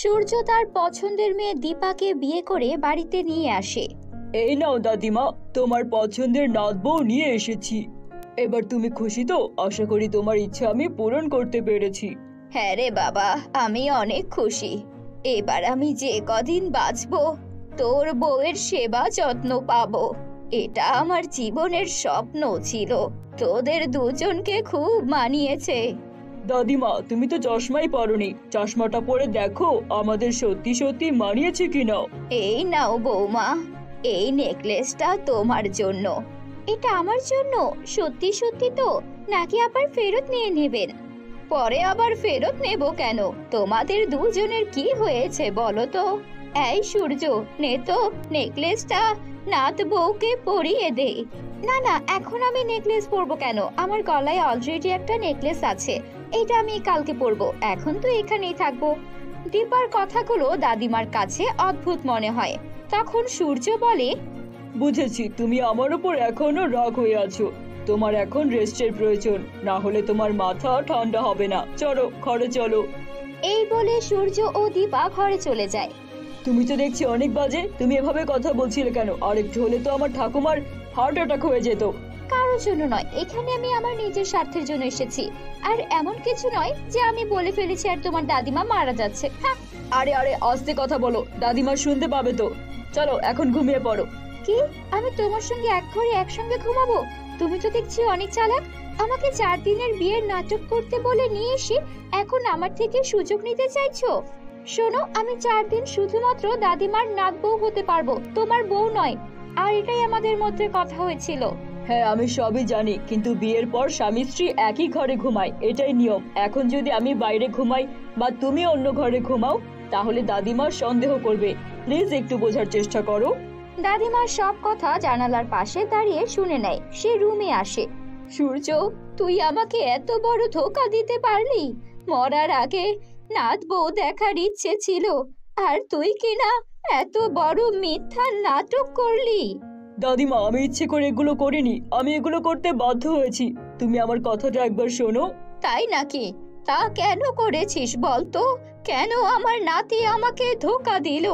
সূর্য তার পছন্দের মেয়ে দীপাকে বিয়ে করে বাড়িতে নিয়ে আসে। এই নাও দাদিমা, তোমার পছন্দের নাত বউ নিয়ে এসেছি। এবার তুমি খুশি তো? আশা করি তোমার ইচ্ছা আমি পূরণ করতে পেরেছি। হ্যাঁ রে বাবা, আমি অনেক খুশি। এবার আমি যে কদিন বাঁচবো তোর বউয়ের সেবা যত্ন পাবো। এটা আমার জীবনের স্বপ্ন ছিল। তোদের দুজনকে খুব মানিয়েছে। দাদিমা, তুমি তো চশমাই পরোনি, চশমাটা পরে দেখো আমাদের সত্যি সত্যি মানিয়েছে কিনা। এই নাও বৌমা, এই নেকলেসটা তোমার জন্য। এটা আমার জন্য? সত্যি সত্যি তো, নাকি আবার ফেরত নিয়ে নেবেন? পরে আবার ফেরত নেব কেন? তোমাদের দুজনের কি হয়েছে বলো তো? এই সূর্য, নে তো নেকলেসটা নাত বউকে পরিয়ে দে। না না, এখন আমি নেকলেস পরবো কেন? আমার গলায় অলরেডি একটা নেকলেস আছে, এটা আমি কালকে পরবো। এখন তো এখানেই থাকবো। দীপার কথাগুলো দাদিমার কাছে অদ্ভুত মনে হয়। তখন সূর্য বলে, বুঝেছি, তুমি আমার উপর এখনো রাগ হয়ে আছো। তোমার এখন রেস্টের প্রয়োজন, না হলে তোমার মাথা ঠান্ডা হবে না। চলো ঘরে চলো। এই বলে সূর্য ও দীপা ঘরে চলে যায়। তুমি তো দেখছি অনেক বাজে, তুমি এভাবে কথা বলছিলে কেন? আর একটু হলে তো আমার ঠাকুমার হার্ট অ্যাটাক হয়ে যেত। কারোর জন্য নয়, এখানে আমি আমার নিজের স্বার্থের জন্য এসেছি। আর এমন কিছু নয় যে আমি বলে ফেলেছি আর তোমার দাদিমা মারা যাচ্ছে। হ্যাঁ। আরে আরে, আস্তে কথা বলো, দাদিমা শুনতে পাবে তো। চলো এখন ঘুমিয়ে পড়ো। কি? আমি তোমার সঙ্গে এক ঘরে একসঙ্গে ঘুমাবো? তুমি তো দেখছি অনেক চালাক। আমাকে 4 দিনের বিয়ের নাটক করতে বলে নিয়ে এসে এখন আমার থেকে সুযোগ নিতে চাইছো? শোনো, আমি 4 দিন শুধুমাত্র দাদিমার নাত বউ হতে পারবো, তোমার বউ নয়। আর এটাই আমাদের মধ্যে কথা হয়েছিল। হ্যাঁ আমি সবই জানি, কিন্তু বিয়ের পর স্বামী স্ত্রী একই ঘরে ঘুমায়, এটাই নিয়ম। এখন যদি আমি বাইরে ঘুমাই বা তুমি অন্য ঘরে ঘুমাও, তাহলে দাদিমা সন্দেহ করবে। প্লিজ একটু বোঝার চেষ্টা করো। দাদিমার সব কথা জানালার পাশে দাঁড়িয়ে শুনে নেয়। সে রুমে আসে। সূর্য, তুই আমাকে এত বড় ধোঁকা দিতে পারলি? মরার আগে নাত বউ দেখার ইচ্ছে ছিল, আর তুই কিনা এত বড় মিথ্যা নাটক করলি। দাদিমা, আমি ইচ্ছে করে এগুলো করিনি, আমি এগুলো করতে বাধ্য হয়েছি। তুমি আমার কথাটা একবার শোনো। তাই নাকি? তা কেন করেছিস বলতো? কেন আমার নাতি আমাকে ধোঁকা দিল?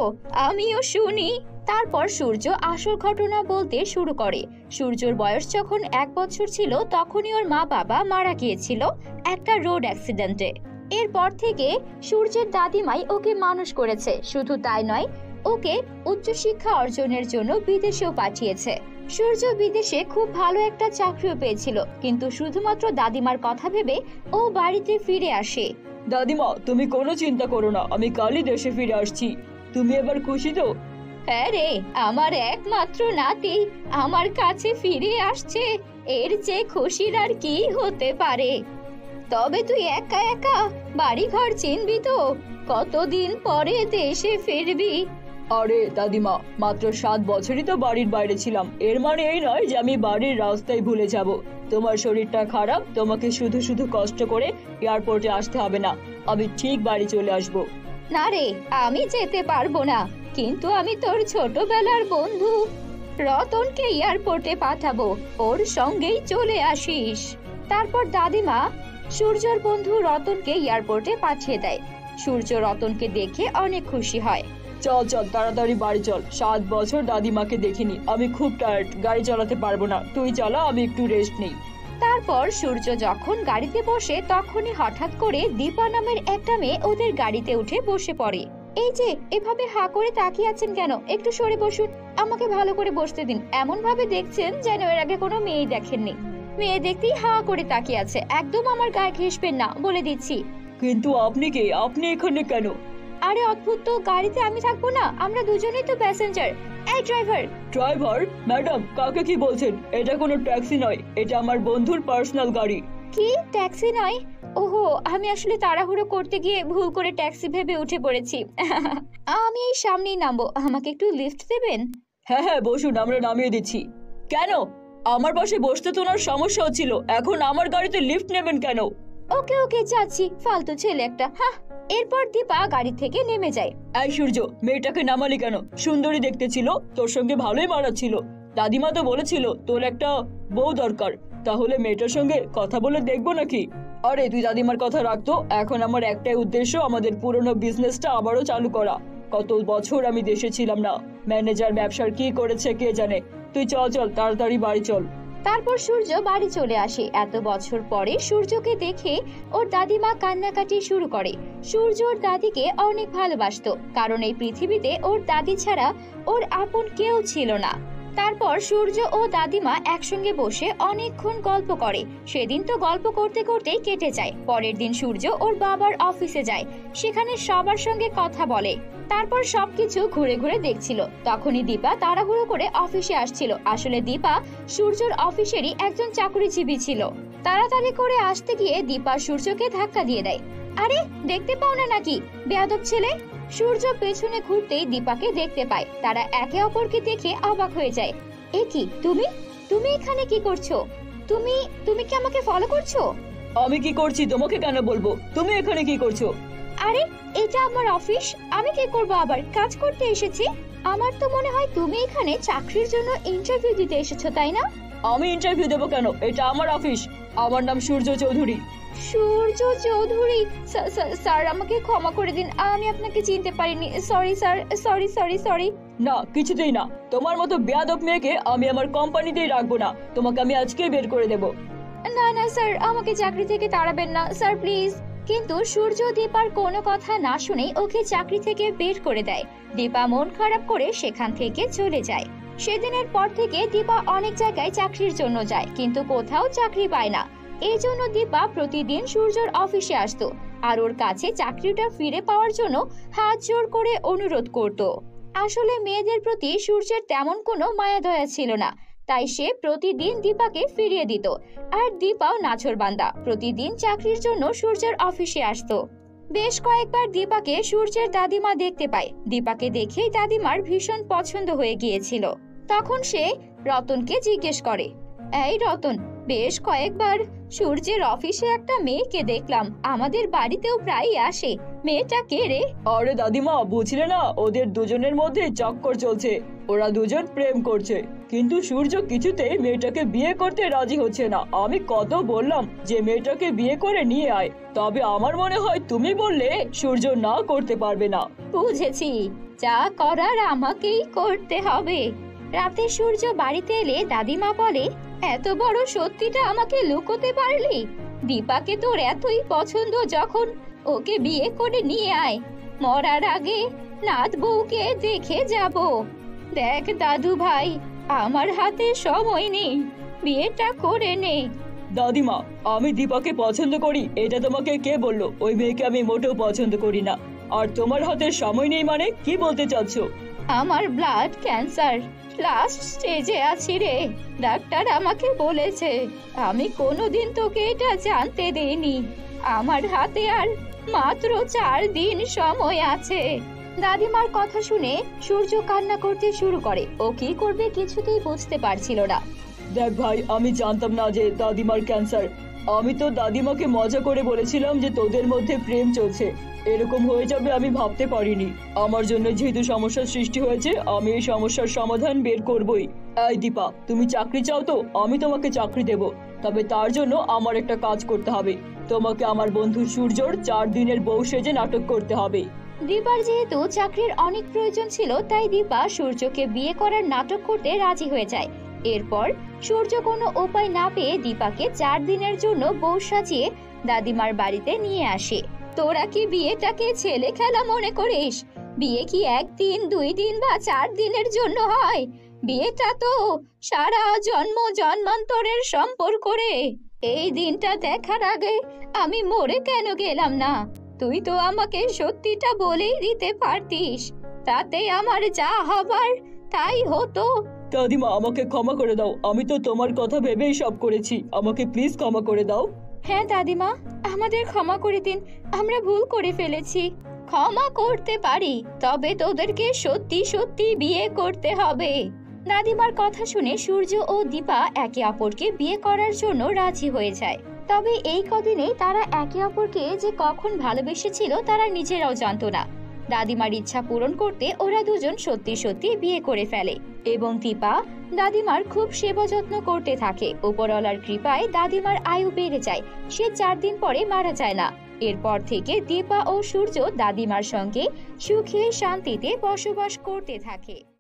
আমিও শুনি। তারপর সূর্য আসল ঘটনা বলতে শুরু করে। সূর্যর বয়স যখন 1 বছর ছিল তখনই ওর মা বাবা মারা গিয়েছিল একটা রোড অ্যাক্সিডেন্টে। এরপর থেকে সূর্যের দাদিমাই ওকে মানুষ করেছে। শুধু তাই নয়, ওকে উচ্চশিক্ষা অর্জনের জন্য বিদেশেও পাঠিয়েছে। সূর্য বিদেশে খুব ভালো একটা চাকরিও পেয়েছিল, কিন্তু শুধুমাত্র দাদিমার কথা ভেবে ও বাড়িতে ফিরে আসে। দাদিমা, তুমি কোনো চিন্তা করো না, আমি কালই দেশে ফিরে আসছি। তুমি এবার খুশি তো? হ্যাঁ রে, আমার একমাত্র নাতি আমার কাছে ফিরে আসছে। এর চেয়ে খুশির আর কি হতে পারে? তবে তুই একা একা বাড়ি ঘর চিনবি তো? কতদিন পরে দেশে ফিরবি? আরে দাদিমা, মাত্র 7 বছরই তো বাড়ির বাইরে ছিলাম, এর মানে এই নয় যে আমি বাড়ির রাস্তায় ভুলে যাব। তোমার শরীরটা খারাপ, তোমাকে শুধু শুধু কষ্ট করে এয়ারপোর্টে আসতে হবে না। আমি ঠিক বাড়ি চলে আসব। না রে, আমি যেতে পারবো না। কিন্তু আমি তোর ছোটবেলার বন্ধু রতনকে এয়ারপোর্টে পাঠাবো, ওর সঙ্গেই চলে আসিস। তারপর দাদিমা সূর্যর বন্ধু রতনকে এয়ারপোর্টে পাঠিয়ে দেয়। সূর্য রতনকে দেখে অনেক খুশি হয়। চল চল তাড়াতাড়ি বাড়ি চল। 7 বছর দাদিমাকে দেখিনি, আমি খুব টায়ার্ড, গাড়ি চালাতে পারবো না। তুই চালা, আমি একটু রেস্ট নেই। তারপর সূর্য যখন গাড়িতে বসে তখনই হঠাৎ করে দীপা নামের একটা মেয়ে ওদের গাড়িতে উঠে বসে পড়ে। এই যে, এভাবে হা করে তাকিয়ে আছেন কেন? একটু সরে বসুন, আমাকে ভালো করে বসতে দিন। এমন ভাবে দেখছেন যেন এর আগে কোনো মেয়েই দেখেননি। মেয়ে দেখতেই হা করে তাকিয়ে আছে। একদম আমার গায়ে ঘেঁষবেন না, বলে দিচ্ছি। কিন্তু আপনি কে? আপনি এখানে কেন? আরে অদ্ভুত তো, গাড়িতে আমি থাকবো না? আমরা দুজনেই তো প্যাসেঞ্জার। এই ড্রাইভার! ড্রাইভার? ম্যাডাম, কাকে কি বলছেন? এটা কোনো ট্যাক্সি নয়, এটা আমার বন্ধুর পার্সোনাল গাড়ি। কি ট্যাক্সি নয়? ওহো, আমি আসলে তাড়াহুড়ো করতে গিয়ে ভুল করে ট্যাক্সি ভেবে উঠে পড়েছি। আমি এই সামনেই নামবো, আমাকে একটু লিফট দেবেন? হ্যাঁ হ্যাঁ বসুন, আমরা নামিয়ে দিচ্ছি। কেন? আমার পাশে বসতে তো ওনার সমস্যা হচ্ছিল, এখন আমার গাড়িতে লিফট নেবেন কেন? ওকে ওকে, যাচ্ছি। ফালতু ছেলে একটা। হ্যাঁ। এরপর দীপা গাড়ি থেকে নেমে যায়। এই সূর্য, মেয়েটাকে নামালি কেন? সুন্দরী দেখতে ছিল, তোর সঙ্গে ভালোই মানাচ্ছিল। দাদিমা তো বলেছিল তোর একটা বউ দরকার, তাহলে মেয়েটার সঙ্গে কথা বলে দেখবো নাকি? আরে তুই দাদিমার কথা রাখতো। এখন আমার একটাই উদ্দেশ্য, আমাদের পুরনো বিজনেসটা আবারও চালু করা। কত বছর আমি দেশে ছিলাম না, ম্যানেজার ব্যবসার কি করেছে কে জানে। তুই চল চল, তাড়াতাড়ি বাড়ি চল। তারপর সূর্য বাড়ি চলে আসে। এত বছর পরে সূর্যকে দেখে ওর দাদিমা কান্নাকাটি শুরু করে। সূর্য ওর দাদিকে অনেক ভালোবাসতো, কারণ এই পৃথিবীতে ওর দাদি ছাড়া ওর আপন কেউ ছিল না। তারপর সূর্য ও দাদিমা একসঙ্গে বসে অনেকক্ষণ গল্প করে। সেদিন তো গল্প করতে করতেই কেটে যায়। পরের দিন সূর্য ওর বাবার অফিসে যায়, সেখানে সবার সঙ্গে কথা বলে। তারপর সবকিছু ঘুরে ঘুরে দেখছিল। তখনই দীপা তাড়াহুড়ো করে অফিসে আসছিল। আসলে দীপা সূর্যর অফিসেরই একজন চাকরিজীবী ছিল। তাড়াতাড়ি করে আসতে গিয়ে দীপা সূর্যকে ধাক্কা দিয়ে দেয়। আরে দেখতে পাও না নাকি বেয়াদব ছেলে? সূর্য পেছনে ঘুরতেই দীপাকে দেখতে পায়। তারা একে অপরকে দেখে অবাক হয়ে যায়। এ কি, তুমি তুমি এখানে কি করছো? তুমি তুমি কি আমাকে ফলো করছো? আমি কি করছি তোমাকে কেন বলবো? তুমি এখানে কি করছো? আরে এটা আমার অফিস, আমি কি করব? আবার কাজ করতে এসেছি। আমার তো মনে হয় তুমি এখানে চাকরির জন্য ইন্টারভিউ দিতে এসেছো, তাই না? আমি ইন্টারভিউ দেবো কেন? এটা আমার অফিস। আমার নাম সূর্য চৌধুরী। সূর্য চৌধুরী? স্যার আমাকে ক্ষমা করে দিন, আমি আপনাকে চিনতে পারিনি। Sorry sir, sorry sorry sorry. না, কিছুতেই না। তোমার মতো বেয়াদব মেয়েকে আমি আমার কোম্পানিতেই রাখবো না। তোমাকে আমি আজকেই বের করে দেবো। না না স্যার, আমাকে চাকরি থেকে তাড়াবেন না স্যার, প্লিজ। কিন্তু সূর্য দীপার কোনো কথা না শুনেই ওকে চাকরি থেকে বের করে দেয়। দীপা মন খারাপ করে সেখান থেকে চলে যায়। সেদিনের পর থেকে দীপা অনেক জায়গায় চাকরির জন্য যায়, কিন্তু কোথাও চাকরি পায় না। এই জন্য দীপা প্রতিদিন সূর্যর অফিসে আসতো আর ওর কাছে চাকরিটা ফিরে পাওয়ার জন্য হাত জোর করে অনুরোধ করত। আসলে মেয়েদের প্রতি সূর্যের তেমন কোনো মায়া দয়া ছিল না, তাই সে প্রতিদিন দীপাকে ফিরিয়ে দিত। আর দীপাও নাছোড়বান্দা, প্রতিদিন চাকরির জন্য সূর্যের অফিসে আসতো। বেশ কয়েকবার দীপাকে সূর্যের দাদিমা দেখতে পায়। দীপাকে দেখেই দাদিমার ভীষণ পছন্দ হয়ে গিয়েছিল। তখন সে রতনকে জিজ্ঞেস করে, এই রতন, বেশ কয়েকবার সূর্যের অফিসে একটা মেয়েকে দেখলাম, আমাদের বাড়িতেও প্রায়ই আসে, মেয়েটা কে রে? আরে দাদিমা, বুঝলে না, ওদের দুজনের মধ্যে চক্কর চলছে। ওরা দুজন প্রেম করছে, কিন্তু সূর্য কিছুতেই মেয়েটাকে বিয়ে করতে রাজি হচ্ছে না। আমি কত বললাম যে মেয়েটাকে বিয়ে করে নিয়ে আয়, তবে আমার মনে হয় তুমি বললে সূর্য না করতে পারবে না। বুঝেছি, যা করার আমাকেই করতে হবে। রাতে সূর্য বাড়িতে এলে দাদিমা বলে, এত বড় সত্যিটা আমাকে লুকোতে পারলি? দীপাকে তোর এতই পছন্দ যখন, ওকে বিয়ে করে নিয়ে আয়। মরার আগে নাত বউকে দেখে যাব। দেখ দাদু ভাই, আমার হাতে সময় নেই, বিয়েটা করে নে। দাদিমা, আমি দীপাকে পছন্দ করি এটা তোমাকে কে বললো? ওই মেয়েকে আমি মোটেও পছন্দ করি না। আর তোমার হাতে সময় নেই মানে কি বলতে চাচ্ছ? আমার ব্লাড ক্যান্সার, লাস্ট স্টেজে আছি রে। ডাক্তার আমাকে বলেছে, আমি কোনোদিন তোকে এটা জানতে দেইনি। আমার হাতে আর মাত্র 4 দিন সময় আছে। দাদিমার কথা শুনে সূর্য কান্না করতে শুরু করে। ও কি করবে কিছুতেই বুঝতে পারছিল না। দেখ ভাই, আমি জানতাম না যে দাদিমার ক্যান্সার। আমি তো দাদিমাকে মজা করে বলেছিলাম যে তোদের মধ্যে প্রেম চলছে। এরকম হয়ে যাবে আমি ভাবতে পারিনি। আমার জন্য যেহেতু সমস্যার সৃষ্টি হয়েছে, আমি এই সমস্যার সমাধান বের করবই। এই দীপা, তুমি চাকরি চাও তো আমি তোমাকে চাকরি দেব, তবে তার জন্য আমার একটা কাজ করতে হবে। তোমাকে আমার বন্ধু সূর্যর 4 দিনের বউ সেজে নাটক করতে হবে। দীপার যেহেতু চাকরির অনেক প্রয়োজন ছিল, তাই দীপা সূর্যকে বিয়ে করার নাটক করতে রাজি হয়ে যায়। এরপর সূর্য কোনো উপায় না পেয়ে দীপাকে 4 দিনের জন্য বউ সাজিয়ে দাদিমার বাড়িতে নিয়ে আসে। তোরা কি বিয়েটাকে ছেলে খেলা মনে করিস? বিয়ে কি 1 দিন 2 দিন বা 4 দিনের জন্য হয়? বিয়েটা তো সারা জন্ম জন্মান্তরের সম্পর্ক রে। এই দিনটা দেখার আগে আমি মরে কেন গেলাম না? তুই তো আমাকে সত্যিটা বলেই দিতে পারতিস, তাতে আমার যা হবার তাই হতো। দাদিমা, আমাকে ক্ষমা করে দাও। আমি তো তোমার কথা ভেবেই সব করেছি। আমাকে প্লিজ ক্ষমা করে দাও। হ্যাঁ দাদিমা, আমাদের ক্ষমা করে দিন, আমরা ভুল করে ফেলেছি। ক্ষমা করতে পারি, তবে তোদেরকে সত্যি সত্যি বিয়ে করতে হবে। দাদিমার কথা শুনে সূর্য ও দীপা একে অপরকে বিয়ে করার জন্য রাজি হয়ে যায়। তবে এই কদিনে তারা একে অপরকে যে কখন ভালোবেসেছিল তারা নিজেরাও জানতো না। দাদিমার ইচ্ছা পূরণ করতে ওরা দুজন সত্যি সত্যি বিয়ে করে ফেলে এবং দীপা দাদিমার খুব সেবা যত্ন করতে থাকে। উপরওয়ালার কৃপায় দাদিমার আয়ু বেড়ে যায়, সে 4 দিন পরে মারা যায় না। এরপর থেকে দীপা ও সূর্য দাদিমার সঙ্গে সুখে শান্তিতে বসবাস করতে থাকে।